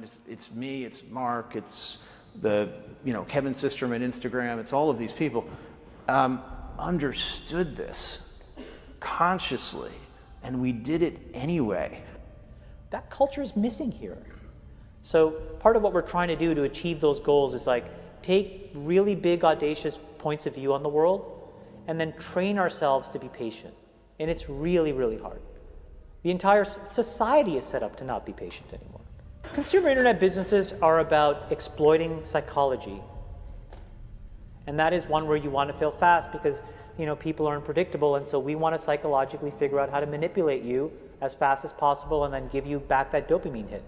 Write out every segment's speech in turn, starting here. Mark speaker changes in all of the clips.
Speaker 1: mind. It's me, it's Mark, it's the, Kevin Systerman Instagram, it's all of these people, understood this consciously, and we did it anyway.
Speaker 2: That culture is missing here. So part of what we're trying to do to achieve those goals is like take really big, audacious points of view on the world and then train ourselves to be patient. And it's really, really hard. The entire society is set up to not be patient anymore. Consumer internet businesses are about exploiting psychology. And that is one where you want to fail fast because people are unpredictable, and so we want to psychologically figure out how to manipulate you as fast as possible and then give you back that dopamine hit.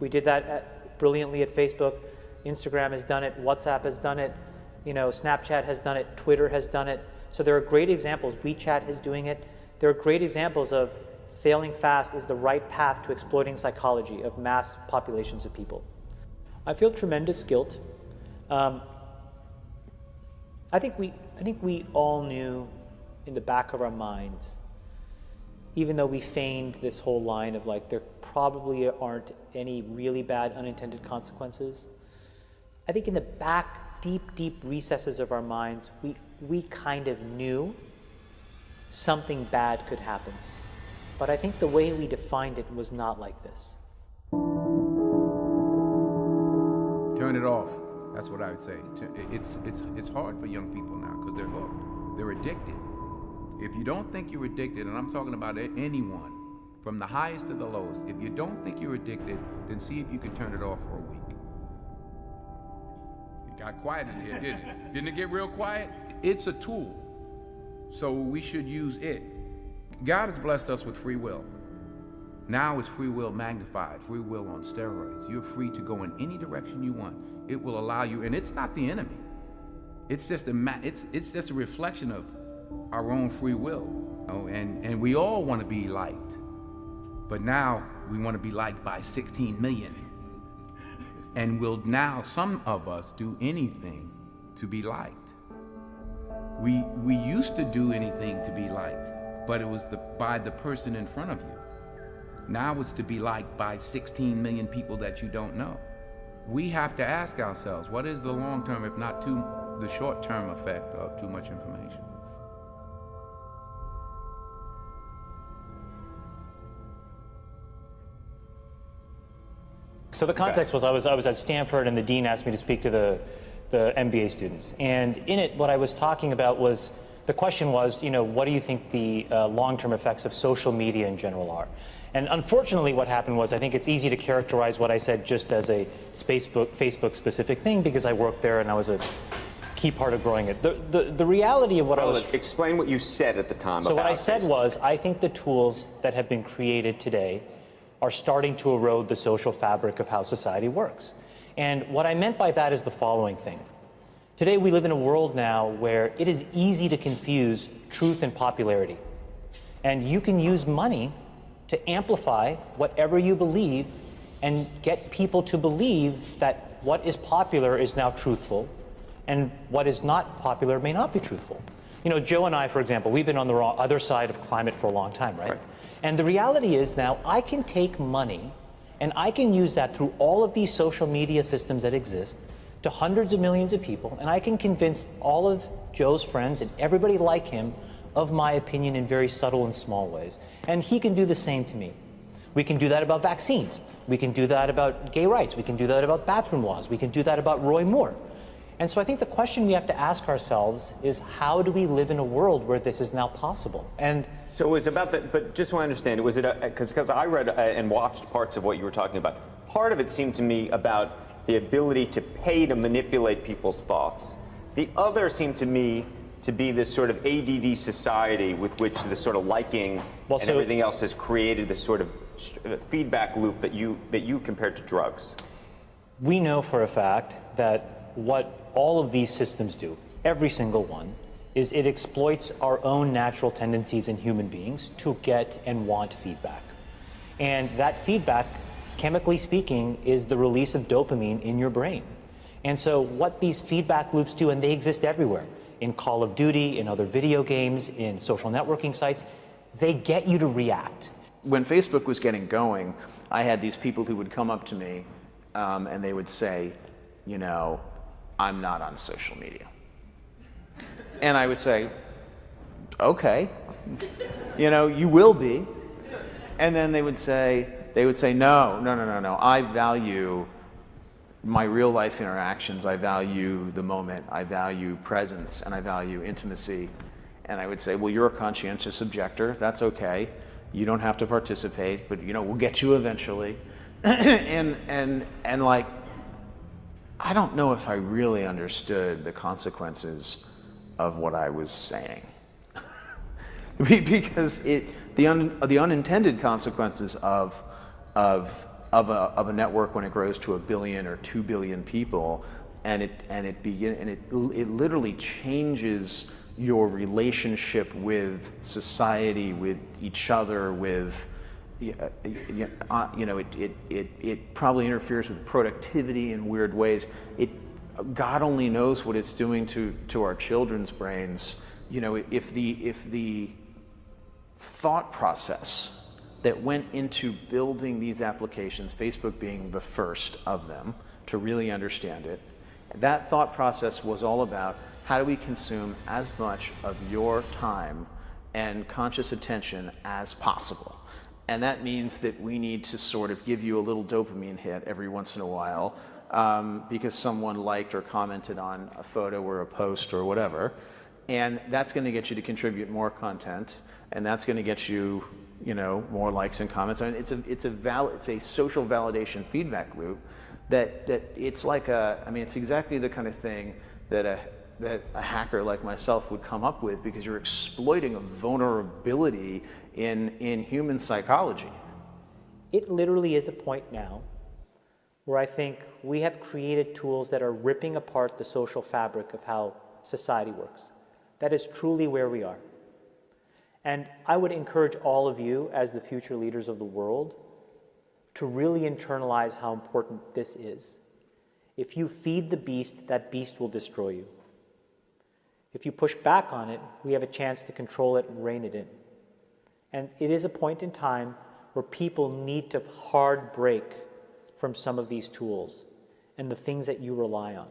Speaker 2: We did that brilliantly at Facebook. Instagram has done it, WhatsApp has done it, Snapchat has done it, Twitter has done it. So there are great examples. WeChat is doing it. There are great examples of failing fast is the right path to exploiting psychology of mass populations of people. I feel tremendous guilt. I think we all knew in the back of our minds, even though we feigned this whole line of like there probably aren't any really bad unintended consequences. I think in the back, deep recesses of our minds, we kind of knew something bad could happen. But I think the way we defined it was not like this.
Speaker 3: Turn it off. That's what I would say. It's hard for young people now because they're hooked. They're addicted. If you don't think you're addicted, and I'm talking about anyone, from the highest to the lowest, if you don't think you're addicted, then see if you can turn it off for a week. It got quiet in here, didn't it? Didn't it get real quiet? It's a tool, so we should use it. God has blessed us with free will. Now it's free will magnified, free will on steroids. You're free to go in any direction you want. It will allow you, and it's not the enemy. It's just a reflection of our own free will. And we all want to be liked. But now we want to be liked by 16 million. And will now, some of us, do anything to be liked. We used to do anything to be liked, but it was by the person in front of you. Now it's to be liked by 16 million people that you don't know. We have to ask ourselves, what is the long-term, if not the short-term effect of too much information?
Speaker 2: So the context was I was at Stanford and the dean asked me to speak to the MBA students. And in it, what I was talking about was, the question was, what do you think the long-term effects of social media in general are? And unfortunately, what happened was, I think it's easy to characterize what I said just as a Facebook-specific thing because I worked there and I was a key part of growing it. The reality of what I was...
Speaker 4: Explain what you said at the time.
Speaker 2: So what I said was, I think the tools that have been created today are starting to erode the social fabric of how society works. And what I meant by that is the following thing. Today, we live in a world now where it is easy to confuse truth and popularity. And you can use money to amplify whatever you believe and get people to believe that what is popular is now truthful and what is not popular may not be truthful. Joe and I, for example, we've been on the other side of climate for a long time, right? And the reality is now I can take money and I can use that through all of these social media systems that exist to hundreds of millions of people, and I can convince all of Joe's friends and everybody like him of my opinion in very subtle and small ways. And he can do the same to me. We can do that about vaccines. We can do that about gay rights. We can do that about bathroom laws. We can do that about Roy Moore. And so I think the question we have to ask ourselves is, how do we live in a world where this is now possible? And
Speaker 4: so it was about that, but just so I understand, was it because I read and watched parts of what you were talking about. Part of it seemed to me about the ability to pay to manipulate people's thoughts. The other seemed to me to be this sort of ADD society with which this sort of liking and everything else has created this sort of feedback loop that you compared to drugs.
Speaker 2: We know for a fact that what all of these systems do, every single one, is it exploits our own natural tendencies in human beings to get and want feedback. And that feedback, chemically speaking, is the release of dopamine in your brain. And so what these feedback loops do, and they exist everywhere, in Call of Duty, in other video games, in social networking sites, they get you to react.
Speaker 1: When Facebook was getting going, I had these people who would come up to me and they would say, you know, I'm not on social media. And I would say, okay, you know, you will be. And then they would say, no, I value my real life interactions. I value the moment. I value presence, and I value intimacy. And I would say, well, you're a conscientious objector. That's okay. You don't have to participate, but, you know, we'll get you eventually. and like, I don't know if I really understood the consequences of what I was saying. Because the unintended consequences of a network when it grows to 1 billion or 2 billion people, and it literally changes your relationship with society, with each other, with you know, it probably interferes with productivity in weird ways. God only knows what it's doing to our children's brains. You know, if the thought process that went into building these applications, Facebook being the first of them to really understand it, that thought process was all about how do we consume as much of your time and conscious attention as possible. And that means that we need to sort of give you a little dopamine hit every once in a while because someone liked or commented on a photo or a post or whatever. And that's going to get you to contribute more content, and that's going to get you, you know, more likes and comments. I mean, it's a social validation feedback loop that it's like it's exactly the kind of thing that a hacker like myself would come up with, because you're exploiting a vulnerability in human psychology.
Speaker 2: It literally is a point now where I think we have created tools that are ripping apart the social fabric of how society works. That is truly where we are. And I would encourage all of you, as the future leaders of the world, to really internalize how important this is. If you feed the beast, that beast will destroy you. If you push back on it, we have a chance to control it and rein it in. And it is a point in time where people need to hard break from some of these tools and the things that you rely on.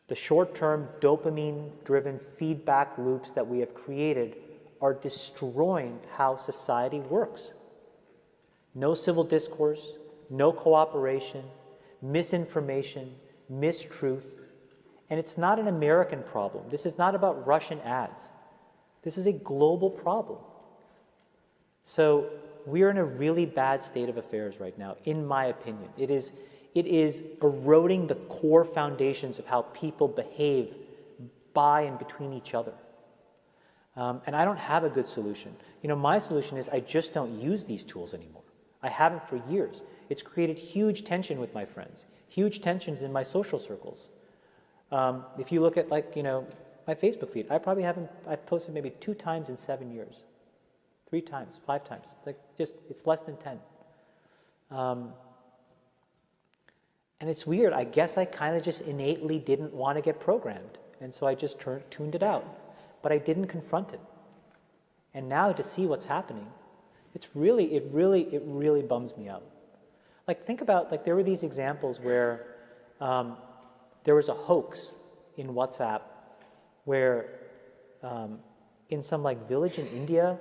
Speaker 2: The short-term dopamine-driven feedback loops that we have created are destroying how society works. No civil discourse, no cooperation, misinformation, mistruth. And it's not an American problem. This is not about Russian ads. This is a global problem. So we're in a really bad state of affairs right now, in my opinion. It is eroding the core foundations of how people behave by and between each other. And I don't have a good solution. You know, my solution is I just don't use these tools anymore. I haven't for years. It's created huge tension with my friends, huge tensions in my social circles. If you look at, like, you know, my Facebook feed, I've posted maybe 2 times in 7 years. 3 times, 5 times. It's less than 10. And it's weird. I guess I kind of just innately didn't want to get programmed. And so I just tuned it out. But I didn't confront it. And now to see what's happening, it really bums me out. Like, think about, like, there were these examples where there was a hoax in WhatsApp where in some, like, village in India,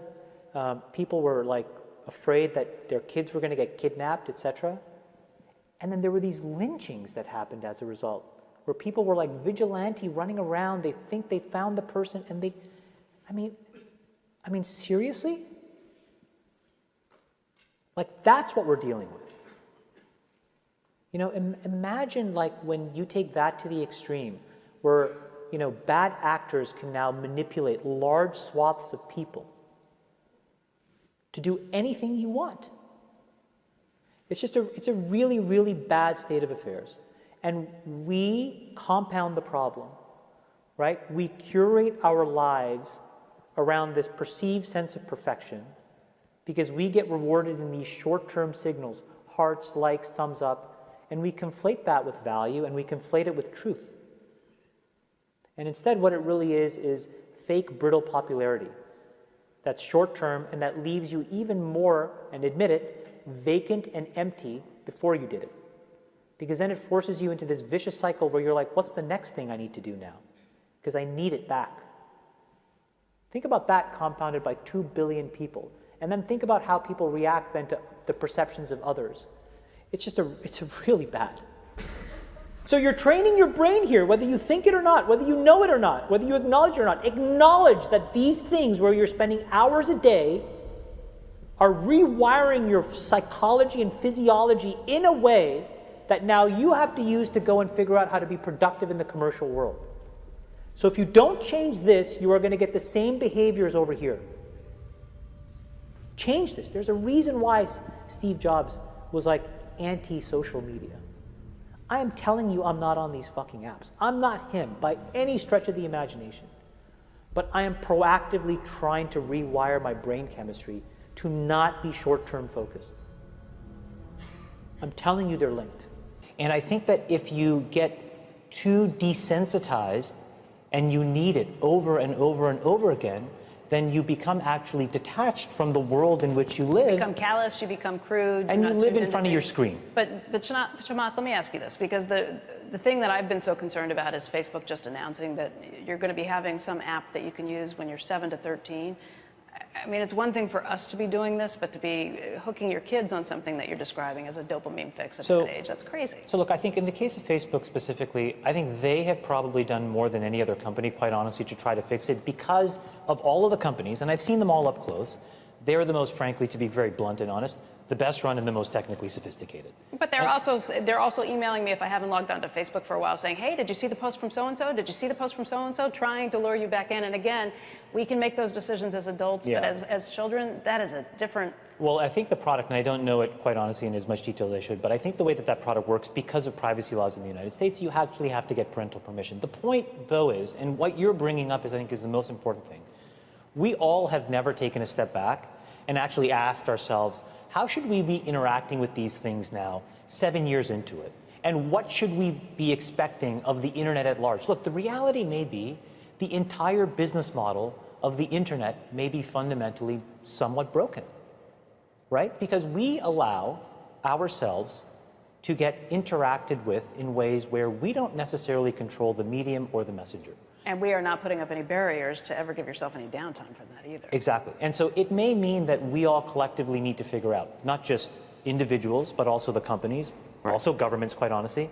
Speaker 2: people were, like, afraid that their kids were going to get kidnapped, etc. And then there were these lynchings that happened as a result, where people were like vigilante running around. They think they found the person, and I mean, seriously? Like, that's what we're dealing with. You know, imagine, like, when you take that to the extreme, where, you know, bad actors can now manipulate large swaths of people to do anything you want. It's a really, really bad state of affairs. And we compound the problem, right? We curate our lives around this perceived sense of perfection because we get rewarded in these short-term signals, hearts, likes, thumbs up, and we conflate that with value, and we conflate it with truth. And instead, what it really is fake, brittle popularity that's short-term and that leaves you even more, and admit it, vacant and empty before you did it. Because then it forces you into this vicious cycle where you're like, what's the next thing I need to do now? Because I need it back. Think about that compounded by 2 billion people. And then think about how people react then to the perceptions of others. It's really bad. So you're training your brain here, whether you think it or not, whether you know it or not, whether you acknowledge it or not. Acknowledge that these things where you're spending hours a day are rewiring your psychology and physiology in a way that now you have to use to go and figure out how to be productive in the commercial world. So if you don't change this, you are going to get the same behaviors over here. Change this. There's a reason why Steve Jobs was like anti-social media. I am telling you I'm not on these fucking apps. I'm not him by any stretch of the imagination. But I am proactively trying to rewire my brain chemistry to not be short-term focused. I'm telling you they're linked.
Speaker 5: And I think that if you get too desensitized and you need it over and over and over again, then you become actually detached from the world in which you live.
Speaker 6: You become callous, you become crude.
Speaker 5: And you live in front of your screen.
Speaker 6: But Chamath, let me ask you this, because the thing that I've been so concerned about is Facebook just announcing that you're going to be having some app that you can use when you're 7 to 13. I mean, it's one thing for us to be doing this, but to be hooking your kids on something that you're describing as a dopamine fix at that age, that's crazy.
Speaker 5: So look, I think in the case of Facebook specifically, I think they have probably done more than any other company, quite honestly, to try to fix it because of all of the companies, and I've seen them all up close. They're the most, frankly, to be very blunt and honest, the best run and the most technically sophisticated.
Speaker 6: But they're also emailing me if I haven't logged onto Facebook for a while saying, hey, did you see the post from so-and-so? Did you see the post from so-and-so? Trying to lure you back in. And again, we can make those decisions as adults, but as children, that is a different...
Speaker 5: Well, I think the product, and I don't know it quite honestly in as much detail as I should, but I think the way that that product works, because of privacy laws in the United States, you actually have to get parental permission. The point, though, is, and what you're bringing up is, I think, is the most important thing. We all have never taken a step back and actually asked ourselves, how should we be interacting with these things now, 7 years into it? And what should we be expecting of the internet at large? Look, the reality may be the entire business model of the internet may be fundamentally somewhat broken, right? Because we allow ourselves to get interacted with in ways where we don't necessarily control the medium or the messenger.
Speaker 6: And we are not putting up any barriers to ever give yourself any downtime from that either.
Speaker 5: Exactly. And so it may mean that we all collectively need to figure out, not just individuals, but also the companies, also governments, quite honestly,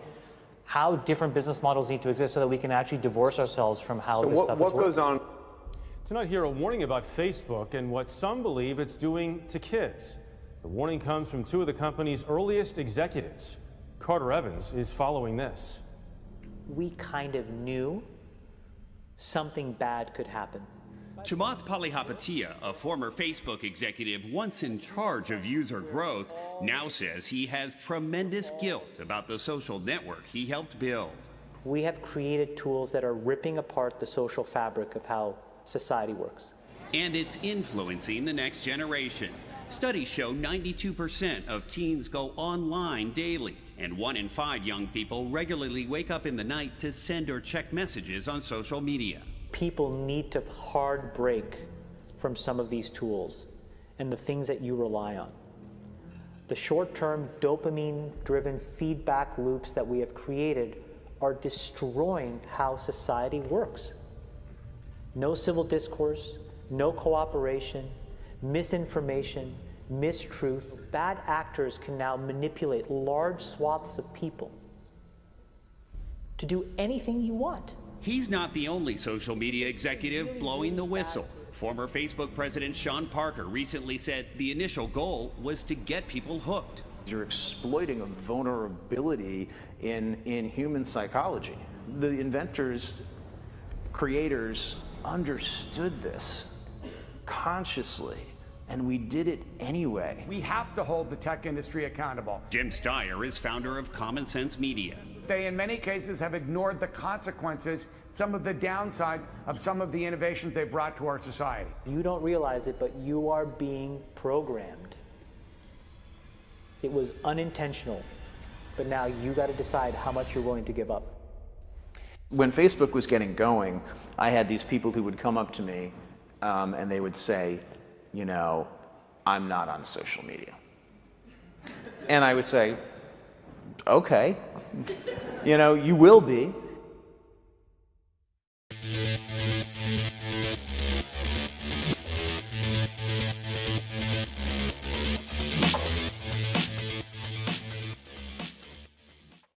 Speaker 5: how different business models need to exist so that we can actually divorce ourselves from how this stuff is working.
Speaker 4: What goes on?
Speaker 7: Tonight here, a warning about Facebook and what some believe it's doing to kids. The warning comes from two of the company's earliest executives. Carter Evans is following this.
Speaker 2: We kind of knew something bad could happen.
Speaker 8: Chamath Palihapitiya, a former Facebook executive once in charge of user growth, now says he has tremendous guilt about the social network he helped build.
Speaker 2: We have created tools that are ripping apart the social fabric of how society works.
Speaker 8: And it's influencing the next generation. Studies show 92% of teens go online daily, and 1 in 5 young people regularly wake up in the night to send or check messages on social media.
Speaker 2: People need to hard break from some of these tools and the things that you rely on. The short-term dopamine-driven feedback loops that we have created are destroying how society works. No civil discourse, no cooperation, misinformation, mistruth. Bad actors can now manipulate large swaths of people to do anything you want.
Speaker 8: He's not the only social media executive blowing the whistle. Former Facebook president Sean Parker recently said the initial goal was to get people hooked.
Speaker 1: You're exploiting a vulnerability in human psychology. The inventors, creators understood this consciously, and we did it anyway.
Speaker 9: We have to hold the tech industry accountable.
Speaker 8: Jim Steyer is founder of Common Sense Media.
Speaker 9: They, in many cases, have ignored the consequences, some of the downsides of some of the innovations they brought to our society.
Speaker 2: You don't realize it, but you are being programmed. It was unintentional, but now you got to decide how much you're willing to give up.
Speaker 1: When Facebook was getting going, I had these people who would come up to me and they would say, you know, I'm not on social media. And I would say, Okay. You know, you will be.